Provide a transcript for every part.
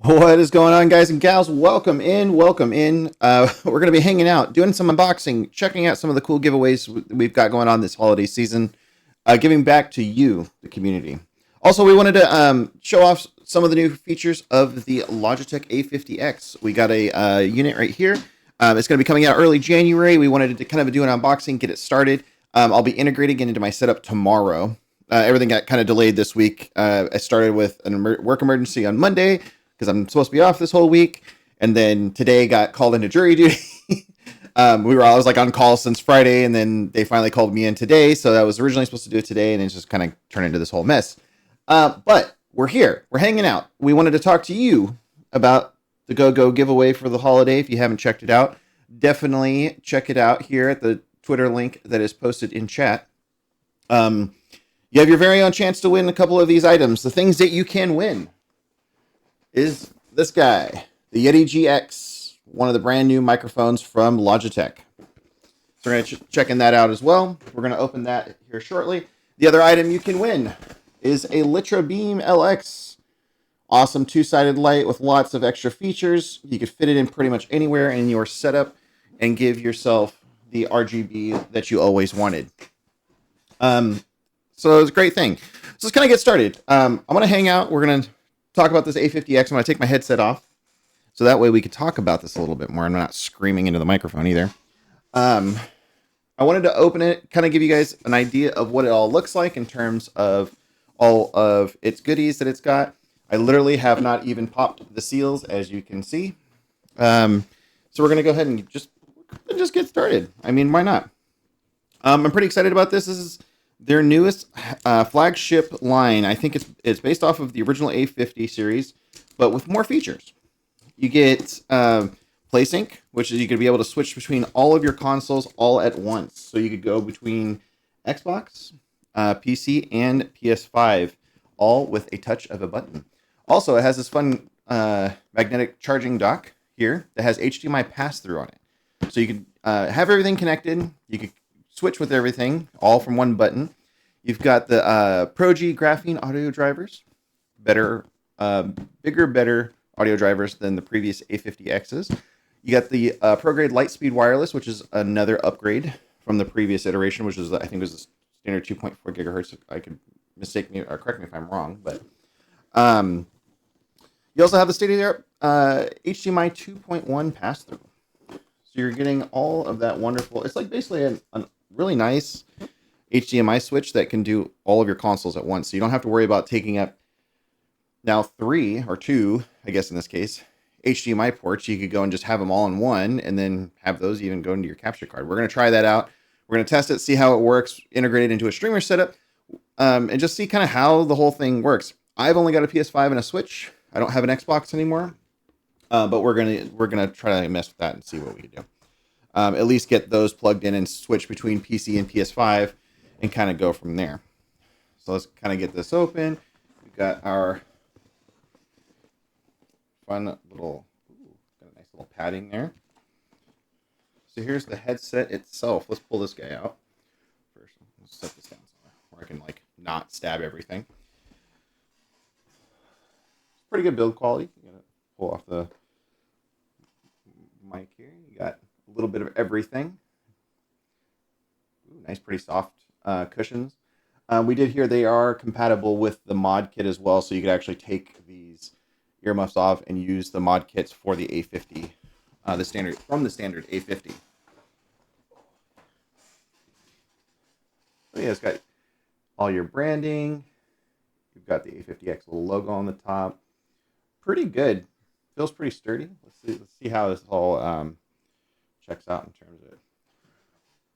What is going on, guys and gals? Welcome in, welcome in. We're going to be hanging out, doing some unboxing, checking out some of the cool giveaways we've got going on this holiday season, giving back to you, the community. Also, we wanted to show off some of the new features of the Logitech A50X. We got a unit right here. It's going to be coming out early January. We wanted to kind of do an unboxing, get it started. I'll be integrating it into my setup tomorrow. Everything got kind of delayed this week. I started with a work emergency on Monday, because I'm supposed to be off this whole week, and then today got called into jury duty. I was like on call since Friday, and then they finally called me in today. So I was originally supposed to do it today, and it's just kind of turned into this whole mess. But we're here, we're hanging out. We wanted to talk to you about the GOGO giveaway for the holiday. If you haven't checked it out, definitely check it out here at the Twitter link that is posted in chat. You have your very own chance to win a couple of these items. The things that you can win is this guy, the Yeti GX, one of the brand new microphones from Logitech. So we're going to checking that out as well. We're going to open that here shortly. The other item you can win is a Litra Beam LX. Awesome two-sided light with lots of extra features. You could fit it in pretty much anywhere in your setup and give yourself the RGB that you always wanted. So it's a great thing. So let's kind of get started. I'm going to hang out. We're going to talk about this A50X. I'm going to take my headset off so that way we could talk about this a little bit more. I'm not screaming into the microphone either. I wanted to open it, kind of give you guys an idea of what it all looks like in terms of all of its goodies that it's got. I literally have not even popped the seals, as you can see. So we're going to go ahead and just get started. I mean, why not? I'm pretty excited about this. This is their newest flagship line. I think it's based off of the original A50 series, but with more features. You get PlaySync, which is you could be able to switch between all of your consoles all at once. So you could go between Xbox, PC, and PS5, all with a touch of a button. Also, it has this fun magnetic charging dock here that has HDMI pass-through on it. So you can have everything connected. You could switch with everything, all from one button. You've got the Pro G graphene audio drivers, bigger, better audio drivers than the previous A50Xs. You got the ProGrade Lightspeed Wireless, which is another upgrade from the previous iteration, which is I think was the standard 2.4 gigahertz. I could mistake me or correct me if I'm wrong, but you also have the state-of-the-art HDMI 2.1 pass-through. So you're getting all of that wonderful. It's like basically a really nice HDMI switch that can do all of your consoles at once. So you don't have to worry about taking up now 3 or 2, I guess in this case, HDMI ports. You could go and just have them all in one and then have those even go into your capture card. We're going to try that out. We're going to test it, see how it works, integrate it into a streamer setup, and just see kind of how the whole thing works. I've only got a PS5 and a Switch. I don't have an Xbox anymore, but we're gonna try to mess with that and see what we can do. At least get those plugged in and switch between PC and PS5 and kind of go from there. So let's kind of get this open. We've got our fun little, got a nice little padding there. So here's the headset itself. Let's pull this guy out first. Let's set this down somewhere where I can like not stab everything. Pretty good build quality. You gotta pull off the mic here. You got a little bit of everything. Ooh, nice, pretty soft cushions. We did hear they are compatible with the mod kit as well, so you could actually take these earmuffs off and use the mod kits for the A50, the standard A50. So yeah, it's got all your branding. You've got the A50X logo on the top. Pretty good. Feels pretty sturdy. Let's see how this all checks out in terms of it.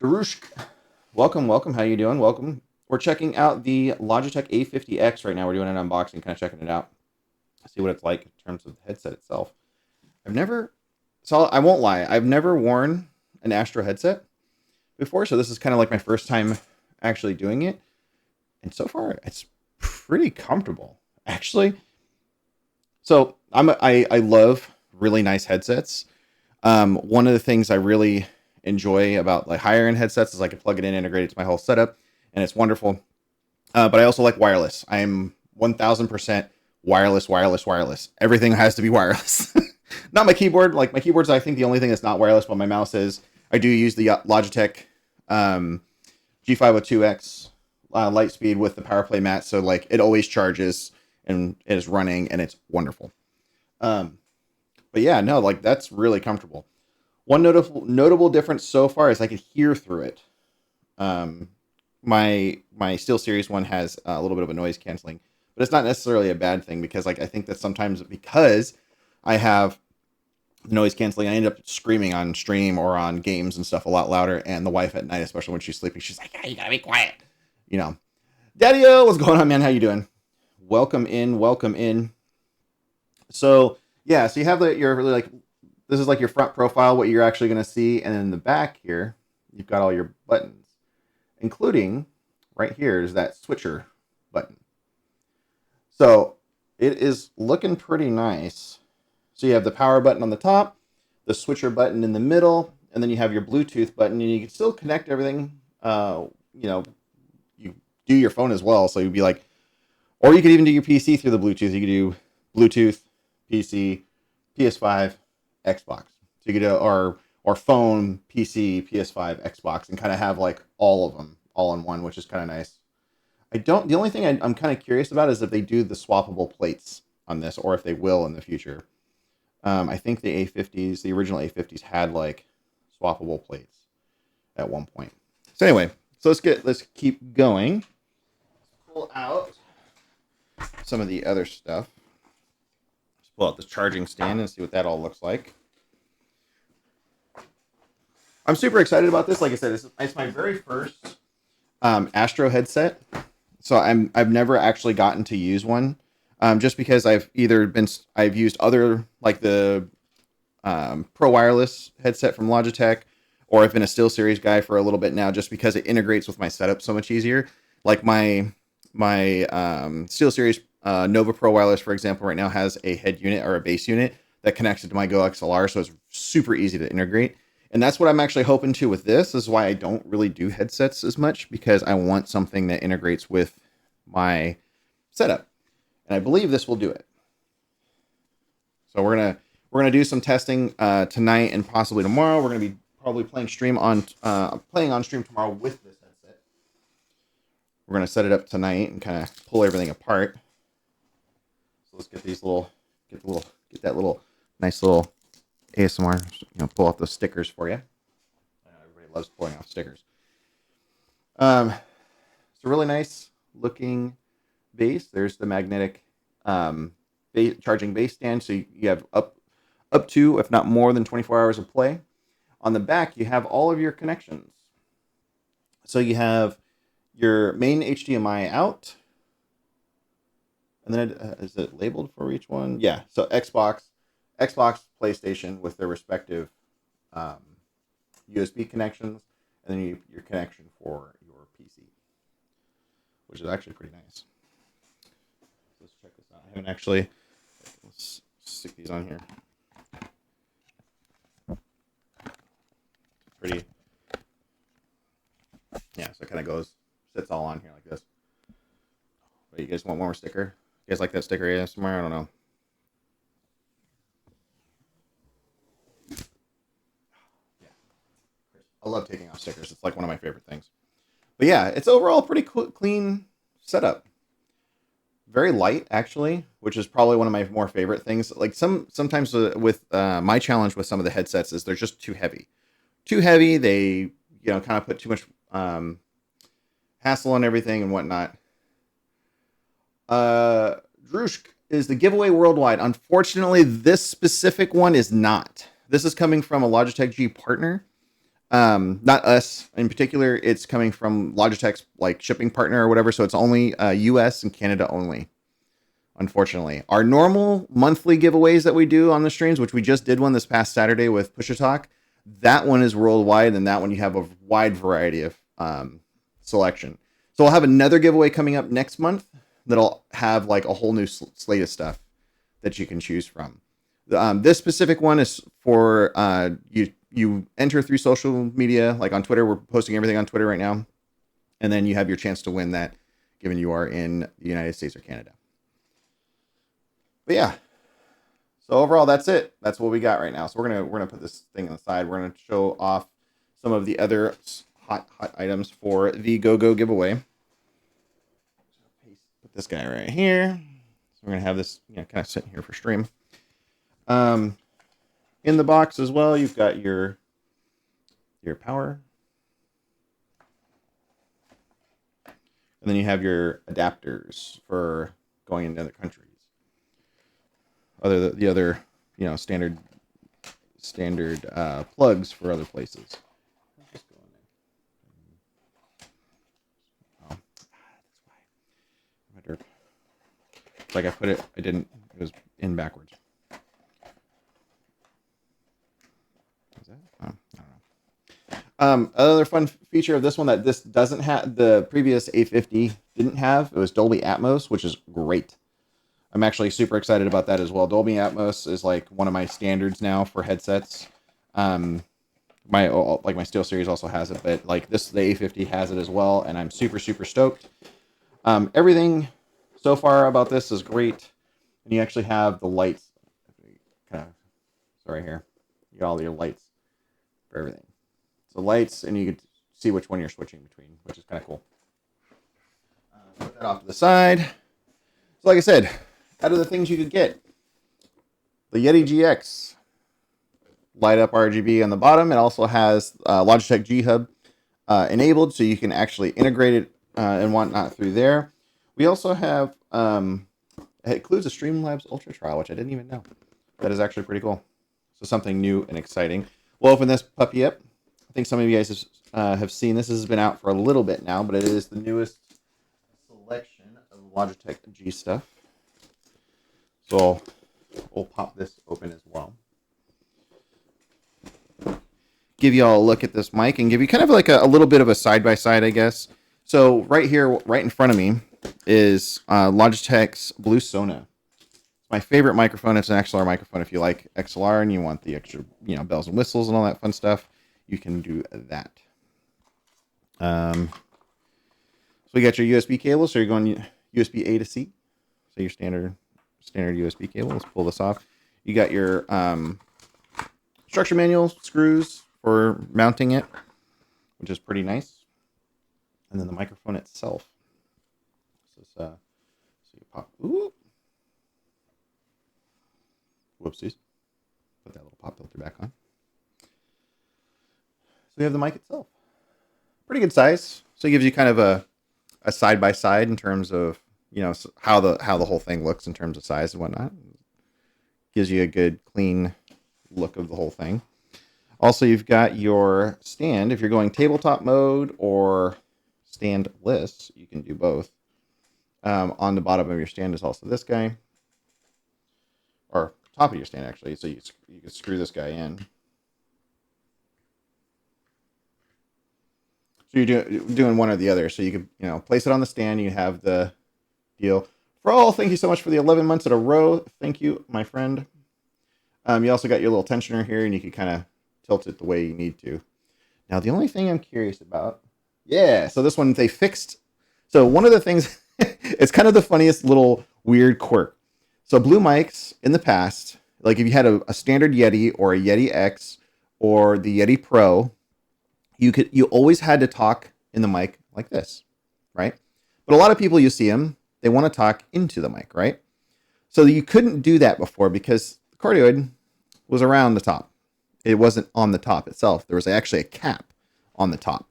Darushk, welcome. How you doing? Welcome. We're checking out the Logitech A50X right now. We're doing an unboxing, kind of checking it out. See what it's like in terms of the headset itself. I won't lie, I've never worn an Astro headset before, so this is kind of like my first time actually doing it. And so far, it's pretty comfortable, actually. So I love really nice headsets. One of the things I really enjoy about like higher end headsets is I can plug it in, integrate it to my whole setup, and it's wonderful. But I also like wireless. I'm 1000% wireless, wireless, wireless. Everything has to be wireless. Not my keyboard. Like my keyboard's, I think the only thing that's not wireless, but my mouse is. I do use the Logitech G502X Lightspeed with the PowerPlay mat, so like it always charges and it is running, and it's wonderful. But yeah, no, like that's really comfortable. One notable difference so far is I can hear through it. My SteelSeries one has a little bit of a noise canceling, but it's not necessarily a bad thing, because like I think that sometimes because I have noise canceling, I end up screaming on stream or on games and stuff a lot louder, and the wife at night, especially when she's sleeping, she's like, "Hey, you gotta be quiet." You know, Daddy-o, what's going on, man? How you doing? Welcome in, welcome in. So yeah, so you have your really like, this is like your front profile, what you're actually going to see, and in the back here, you've got all your buttons, including right here is that switcher button. So it is looking pretty nice. So you have the power button on the top, the switcher button in the middle, and then you have your Bluetooth button, and you can still connect everything. You do your phone as well. So you'd be like, or you could even do your PC through the Bluetooth. You could do Bluetooth, PC, PS5, Xbox. So you could do, or phone, PC, PS5, Xbox, and kind of have like all of them all in one, which is kind of nice. The only thing I'm kind of curious about is if they do the swappable plates on this, or if they will in the future. I think the A50s, the original A50s had like swappable plates at one point. So anyway, so let's keep going. Let's pull out some of the other stuff. Let's pull out the charging stand and see what that all looks like. I'm super excited about this. Like I said, it's my very first Astro headset. So I've never actually gotten to use one. Just because I've used other, like the Pro Wireless headset from Logitech, or I've been a SteelSeries guy for a little bit now, just because it integrates with my setup so much easier. Like my SteelSeries Nova Pro Wireless, for example, right now has a head unit or a base unit that connects it to my Go XLR, so it's super easy to integrate. And that's what I'm actually hoping to with this. This is why I don't really do headsets as much, because I want something that integrates with my setup. And I believe this will do it. So we're gonna do some testing tonight and possibly tomorrow. We're gonna be probably playing on stream tomorrow with this headset. We're gonna set it up tonight and kind of pull everything apart. So let's get that little nice little ASMR. Pull off those stickers for you. I know everybody loves pulling off stickers. It's a really nice looking base. There's the magnetic charging base stand, so you have up to, if not more than 24 hours of play. On the back, you have all of your connections. So you have your main HDMI out, and then is it labeled for each one? Yeah. So Xbox, PlayStation with their respective USB connections, and then your connection for your PC, which is actually pretty nice. Let's check this out. I haven't actually. Let's stick these on here. Pretty. Yeah, so it kind of sits all on here like this. But you guys want one more sticker? You guys like that sticker ASMR? I don't know. Yeah. I love taking off stickers. It's like one of my favorite things. But yeah, it's overall a pretty clean setup. Very light, actually, which is probably one of my more favorite things. Like sometimes with my challenge with some of the headsets is they're just too heavy. Too heavy. They kind of put too much hassle on everything and whatnot. Drushk is the giveaway worldwide. Unfortunately, this specific one is not. This is coming from a Logitech G partner. Not us in particular. It's coming from Logitech's like shipping partner or whatever. So it's only US and Canada only. Unfortunately, our normal monthly giveaways that we do on the streams, which we just did one this past Saturday with Push a Talk, that one is worldwide, and that one you have a wide variety of selection. So we'll have another giveaway coming up next month that'll have like a whole new slate of stuff that you can choose from. This specific one is for you enter through social media, like on Twitter. We're posting everything on Twitter right now, and then you have your chance to win that, given you are in the United States or Canada. But yeah, so overall, that's it. That's what we got right now. So we're gonna put this thing on the side. We're gonna show off some of the other hot items for the GOGO giveaway. Put this guy right here. So we're gonna have this, kind of sitting here for stream. In the box as well, you've got your power, and then you have your adapters for going into other countries. The other, standard plugs for other places. Just go in there. Oh, that's why. Like I put it, I didn't. It was in backwards. Is that? Oh, I don't know. Another fun feature of this one that this doesn't have, the previous A50 didn't have, it was Dolby Atmos, which is great. I'm actually super excited about that as well. Dolby Atmos is like one of my standards now for headsets. My SteelSeries also has it, but like the A50 has it as well, and I'm super stoked. Everything so far about this is great, and you actually have the lights. Sorry here, you got all your lights for everything. So lights, and you can see which one you're switching between, which is kind of cool. Put that off to the side. So like I said, out of the things you could get, the Yeti GX light up RGB on the bottom. It also has Logitech G Hub enabled, so you can actually integrate it and whatnot through there. We also have it includes a Streamlabs Ultra trial, which I didn't even know. That is actually pretty cool. So something new and exciting. We'll open this puppy up. I think some of you guys have seen this. This has been out for a little bit now, but it is the newest selection of Logitech G stuff. So we'll pop this open as well. Give you all a look at this mic and give you kind of like a little bit of a side-by-side, I guess. So right here, right in front of me, is Logitech's Blue Sona. It's my favorite microphone. It's an XLR microphone. If you like XLR and you want the extra, bells and whistles and all that fun stuff, you can do that. So we got your USB cable. So you're going USB A to C. So your standard USB cable. Let's pull this off. You got your instruction manual, screws for mounting it, which is pretty nice. And then the microphone itself. So you pop. Ooh. Whoopsies. Put that little pop filter back on. So we have the mic itself. Pretty good size. So it gives you kind of a side by side in terms of how the whole thing looks in terms of size and whatnot. Gives you a good clean look of the whole thing. Also, you've got your stand. If you're going tabletop mode or standless, you can do both. On the bottom of your stand is also this guy, or top of your stand actually. So you can screw this guy in. So you're doing one or the other. So you can place it on the stand. You have the deal. Froll, thank you so much for the 11 months in a row. Thank you, my friend. You also got your little tensioner here, and you can kind of tilt it the way you need to. Now, the only thing I'm curious about, so this one they fixed. So one of the things, it's kind of the funniest little weird quirk. So Blue mics in the past, like if you had a standard Yeti or a Yeti X or the Yeti Pro, you always had to talk in the mic like this, right? But a lot of people, you see them, they want to talk into the mic, right? So you couldn't do that before because the cardioid was around the top. It wasn't on the top itself. There was actually a cap on the top.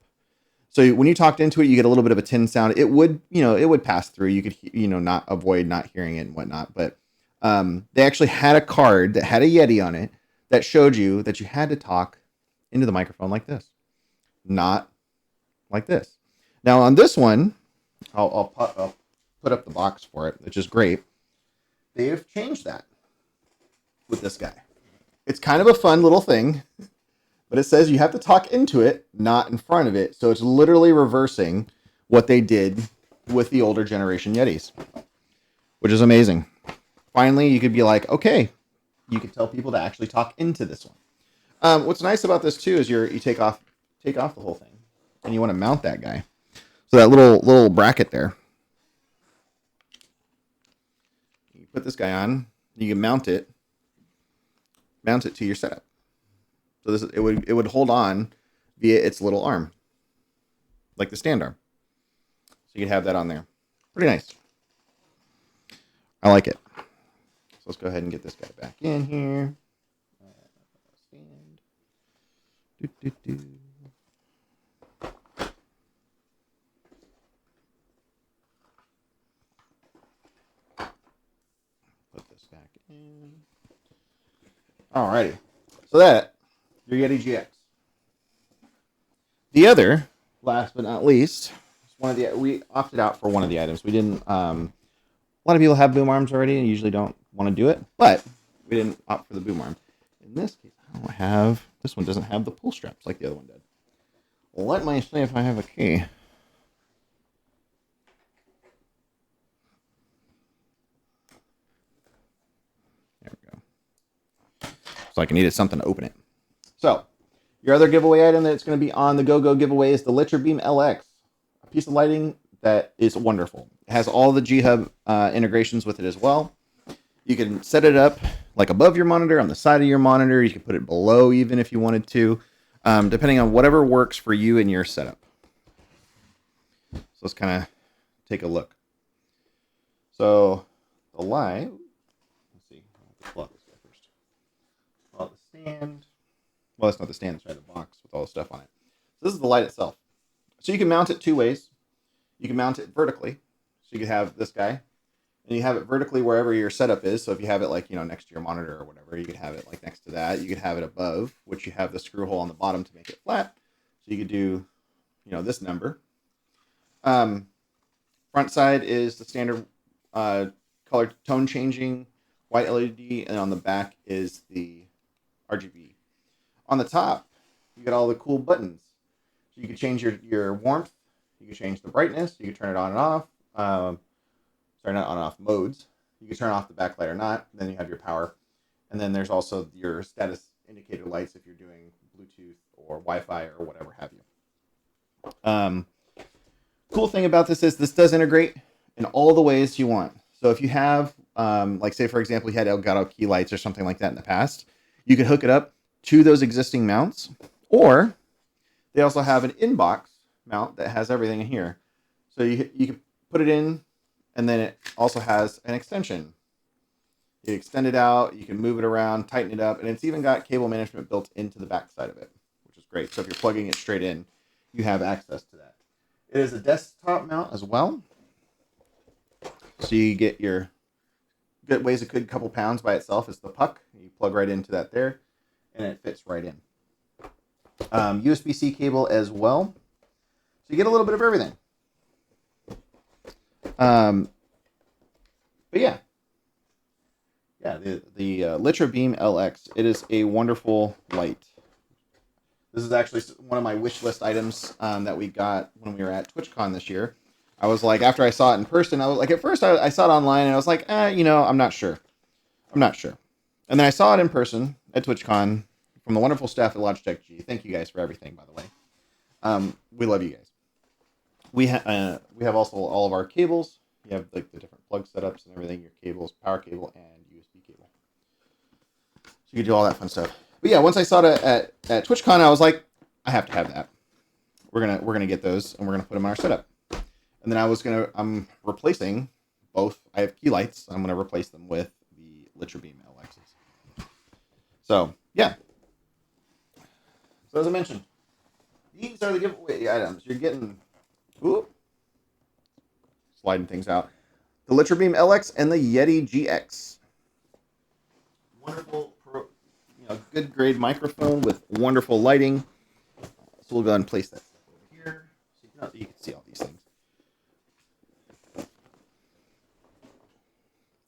So when you talked into it, you get a little bit of a tin sound. It would, it would pass through. You could, not avoid not hearing it and whatnot. But they actually had a card that had a Yeti on it that showed you that you had to talk into the microphone like this, not like this. Now on this one, I'll put up the box for it, which is great. They have changed that with this guy. It's kind of a fun little thing, but it says you have to talk into it, not in front of it. So it's literally reversing what they did with the older generation Yetis, which is amazing. Finally, you could be like, okay, you could tell people to actually talk into this one. What's nice about this too is you take off the whole thing, and you want to mount that guy. So that little bracket there, you put this guy on. You can mount it to your setup. So it would hold on via its little arm, like the stand arm. So you could have that on there. Pretty nice. I like it. So let's go ahead and get this guy back in here. Stand. Put this back in. Alrighty. So that, your Yeti GX. The other, last but not least, we opted out for one of the items. We didn't. A lot of people have boom arms already and usually don't want to do it, but we didn't opt for the boom arm. In this case, I don't have. This one doesn't have the pull straps like the other one did. Let me see if I have a key. There we go. So I needed something to open it. So, your other giveaway item that's going to be on the GOGO giveaway is the Litra Beam LX, a piece of lighting that is wonderful. It has all the G-Hub integrations with it as well. You can set it up like above your monitor, on the side of your monitor. You can put it below even if you wanted to, depending on whatever works for you and your setup. So let's kind of take a look. So the light, let's see, I'll pull out this guy first. Pull out the stand. Well, that's not the stand, it's right, the box with all the stuff on it. So this is the light itself. So you can mount it two ways. You can mount it vertically. So you could have this guy, and you have it vertically wherever your setup is. So if you have it like, next to your monitor or whatever, you could have it like next to that. You could have it above, which you have the screw hole on the bottom to make it flat. So you could do, this number. Front side is the standard color tone changing white LED, and on the back is the RGB. On the top, you get all the cool buttons. So you can change your warmth. You can change the brightness. You can turn it on and off. Sorry, not on and off modes. You can turn off the backlight or not. Then you have your power. And then there's also your status indicator lights if you're doing Bluetooth or Wi-Fi or whatever have you. Cool thing about this is this does integrate in all the ways you want. So if you have, like say for example, you had Elgato key lights or something like that in the past, you could hook it up to those existing mounts, or they also have an in-box mount that has everything in here. So you can put it in, and then it also has an extension. You extend it out, you can move it around, tighten it up, and it's even got cable management built into the back side of it, which is great. So if you're plugging it straight in, you have access to that. It is a desktop mount as well. So you get your, it weighs a good couple pounds by itself. It's the puck. You plug right into that there, and it fits right in. USB-C cable as well. So you get a little bit of everything. But yeah. Yeah, the Litra Beam LX. It is a wonderful light. This is actually one of my wish list items that we got when we were at TwitchCon this year. I was like, after I saw it in person, I was like, at first I saw it online and I was like, I'm not sure. I'm not sure. And then I saw it in person at TwitchCon from the wonderful staff at Logitech G. Thank you guys for everything, by the way. We love you guys. We have also all of our cables. You have like the different plug setups and everything, your cables, power cable, and USB cable. So you can do all that fun stuff. But yeah, once I saw it at TwitchCon, I was like, I have to have that. We're gonna get those and we're gonna put them in our setup. And then I'm replacing both. I have key lights. I'm gonna replace them with the Litra Beam LXs. So yeah. So as I mentioned, these are the giveaway items. You're getting sliding things out. The Litra Beam LX and the Yeti GX. Wonderful, good grade microphone with wonderful lighting. So we'll go ahead and place that stuff over here so you can see all these things.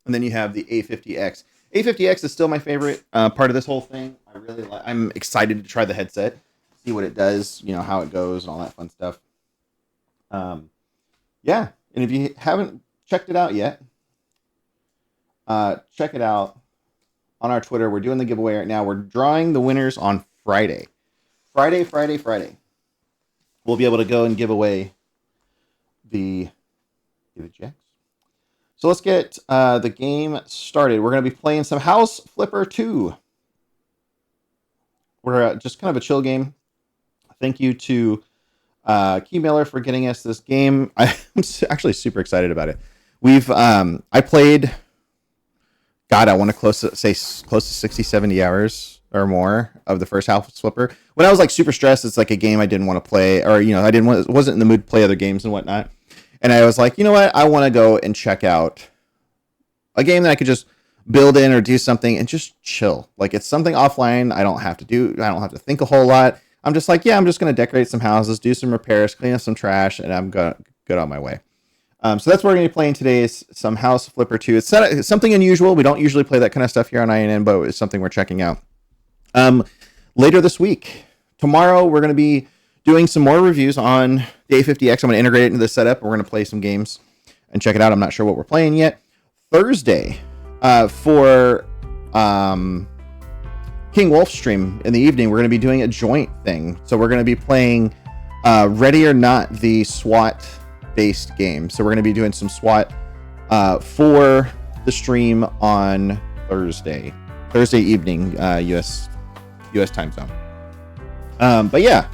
And then you have the A50X. A50X is still my favorite part of this whole thing. I'm excited to try the headset, see what it does, how it goes, and all that fun stuff. Yeah, and if you haven't checked it out yet, check it out on our Twitter. We're doing the giveaway right now. We're drawing the winners on Friday. Friday. We'll be able to go and give away the GX. So let's get the game started. We're going to be playing some House Flipper 2. We're just kind of a chill game. Thank you to Key Miller for getting us this game. I'm actually super excited about it. I played, God, I want to close to 60, 70 hours or more of the first House Flipper. When I was like super stressed, it's like a game I didn't want to play, or wasn't in the mood to play other games and whatnot. And I was like, you know what? I want to go and check out a game that I could just build in or do something and just chill. Like it's something offline. I don't have to think a whole lot. I'm just like, yeah, I'm just going to decorate some houses, do some repairs, clean up some trash, and I'm good on my way. So that's what we're going to be playing today is some House Flipper 2. It's something unusual. We don't usually play that kind of stuff here on INN, but it's something we're checking out. Later this week, tomorrow, we're going to be doing some more reviews on the A50X. I'm going to integrate it into the setup. We're going to play some games and check it out. I'm not sure what we're playing yet. Thursday, for King Wolf stream in the evening, we're going to be doing a joint thing. So we're going to be playing Ready or Not, the SWAT-based game. So we're going to be doing some SWAT for the stream on Thursday evening, US time zone. But yeah,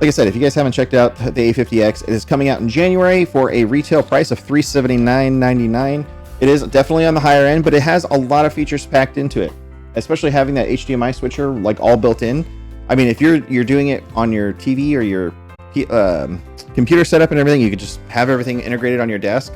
like I said, if you guys haven't checked out the A50X, it is coming out in January for a retail price of $379.99. It is definitely on the higher end, but it has a lot of features packed into it, especially having that HDMI switcher like all built in. I mean, if you're doing it on your TV or your computer setup and everything, you could just have everything integrated on your desk.